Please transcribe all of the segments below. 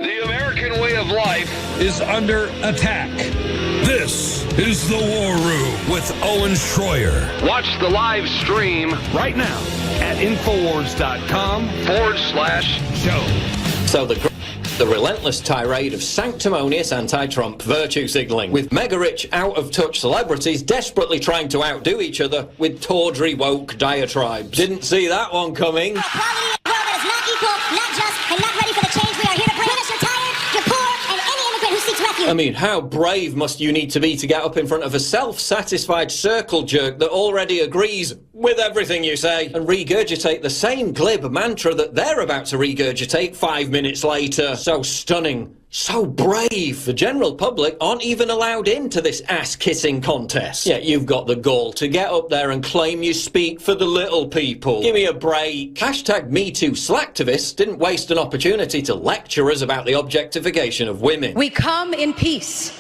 The American way of life is under attack. This is The War Room with Owen Schroyer. Watch the live stream right now at Infowars.com/show. So the relentless tirade of sanctimonious anti-Trump virtue signaling, with mega-rich, out-of-touch celebrities desperately trying to outdo each other with tawdry woke diatribes. Didn't see that one coming. Equality in a world that is not equal, not just, and not ready for the change we are here to bring. Whether you're tired, you're poor, and any immigrant who seeks refuge. I mean, how brave must you need to be to get up in front of a self-satisfied circle jerk that already agrees with everything you say and regurgitate the same glib mantra that they're about to regurgitate 5 minutes later? So stunning, so brave. The general public aren't even allowed into this ass-kissing contest. Yet you've got the gall to get up there and claim you speak for the little people. Give me a break. Hashtag MeToo slacktivists didn't waste an opportunity to lecture us about the objectification of women. We come in peace,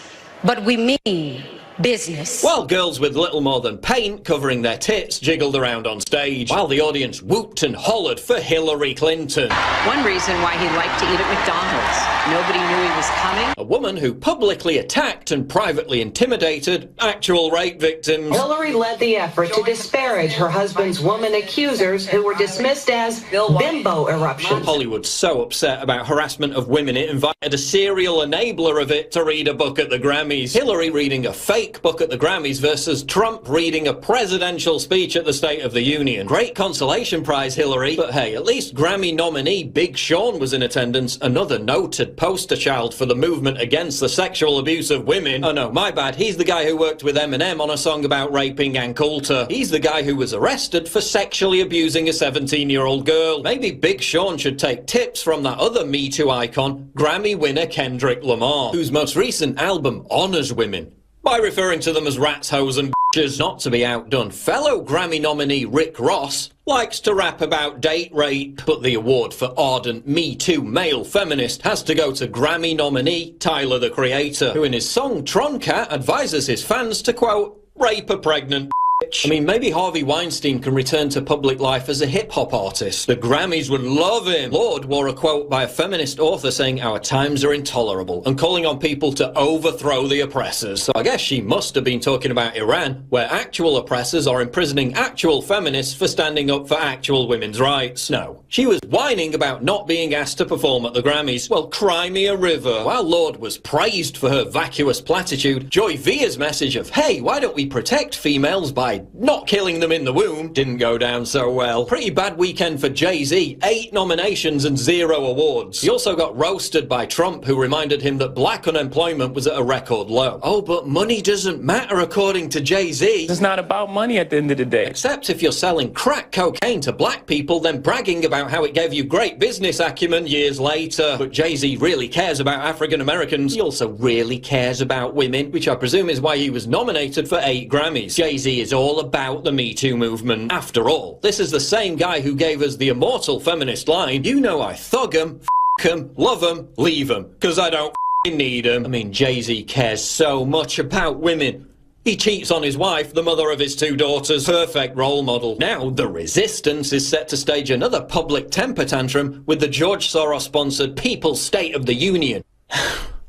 but we mean business. While girls with little more than paint covering their tits jiggled around on stage, while the audience whooped and hollered for Hillary Clinton. One reason why he liked to eat at McDonald's. Nobody knew he was coming. A woman who publicly attacked and privately intimidated actual rape victims. Hillary led the effort to disparage her husband's woman accusers who were dismissed as bimbo eruptions. Hollywood's so upset about harassment of women it invited a serial enabler of it to read a book at the Grammys. Hillary reading a fake book at the Grammys versus Trump reading a presidential speech at the State of the Union. Great consolation prize, Hillary. But hey, at least Grammy nominee Big Sean was in attendance, another noted poster child for the movement against the sexual abuse of women. Oh no, my bad. He's the guy who worked with Eminem on a song about raping Ann Coulter. He's the guy who was arrested for sexually abusing a 17-year-old girl. Maybe Big Sean should take tips from that other Me Too icon, Grammy winner Kendrick Lamar, whose most recent album honors women by referring to them as rats, hoes and bitches. Not to be outdone, fellow Grammy nominee Rick Ross likes to rap about date rape, but the award for ardent Me Too male feminist has to go to Grammy nominee Tyler, the Creator, who in his song Troncat advises his fans to, quote, rape a pregnant bitch. I mean, maybe Harvey Weinstein can return to public life as a hip-hop artist. The Grammys would love him. Lorde wore a quote by a feminist author saying our times are intolerable and calling on people to overthrow the oppressors. So I guess she must have been talking about Iran, where actual oppressors are imprisoning actual feminists for standing up for actual women's rights. No, she was whining about not being asked to perform at the Grammys. Well, cry me a river. While Lorde was praised for her vacuous platitude, Joy Via's message of, hey, why don't we protect females by not killing them in the womb, didn't go down so well. Pretty bad weekend for Jay-Z. 8 nominations and 0 awards. He also got roasted by Trump, who reminded him that black unemployment was at a record low. Oh, but money doesn't matter according to Jay-Z. It's not about money at the end of the day. Except if you're selling crack cocaine to black people, then bragging about how it gave you great business acumen years later. But Jay-Z really cares about African Americans. He also really cares about women, which I presume is why he was nominated for 8 Grammys. Jay-Z is all about the Me Too movement. After all, this is the same guy who gave us the immortal feminist line, you know I thug 'em, f**k 'em, love 'em, leave 'em, 'cause I don't f***ing need 'em. I mean, Jay-Z cares so much about women. He cheats on his wife, the mother of his 2 daughters. Perfect role model. Now, the Resistance is set to stage another public temper tantrum with the George Soros-sponsored People's State of the Union.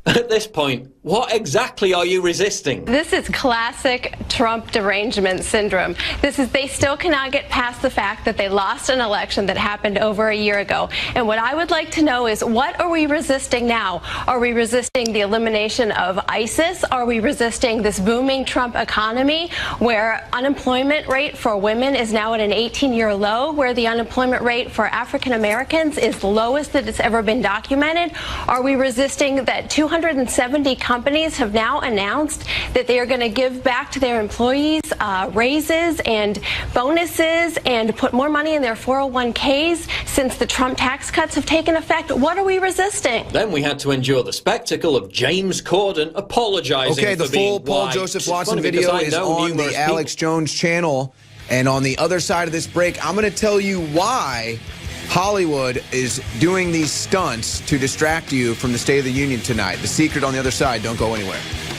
At this point, what exactly are you resisting? This is classic Trump derangement syndrome. They still cannot get past the fact that they lost an election that happened over a year ago. And what I would like to know is, what are we resisting now? Are we resisting the elimination of ISIS? Are we resisting this booming Trump economy where unemployment rate for women is now at an 18-year low, where the unemployment rate for African Americans is the lowest that it's ever been documented? Are we resisting that 270 companies have now announced that they are going to give back to their employees raises and bonuses and put more money in their 401ks since the Trump tax cuts have taken effect? What are we resisting? Then we had to endure the spectacle of James Corden apologizing for being white. Okay, the full Paul Joseph Watson video is on the Alex Jones channel. And on the other side of this break, I'm going to tell you why Hollywood is doing these stunts to distract you from the State of the Union tonight. The secret on the other side. Don't go anywhere.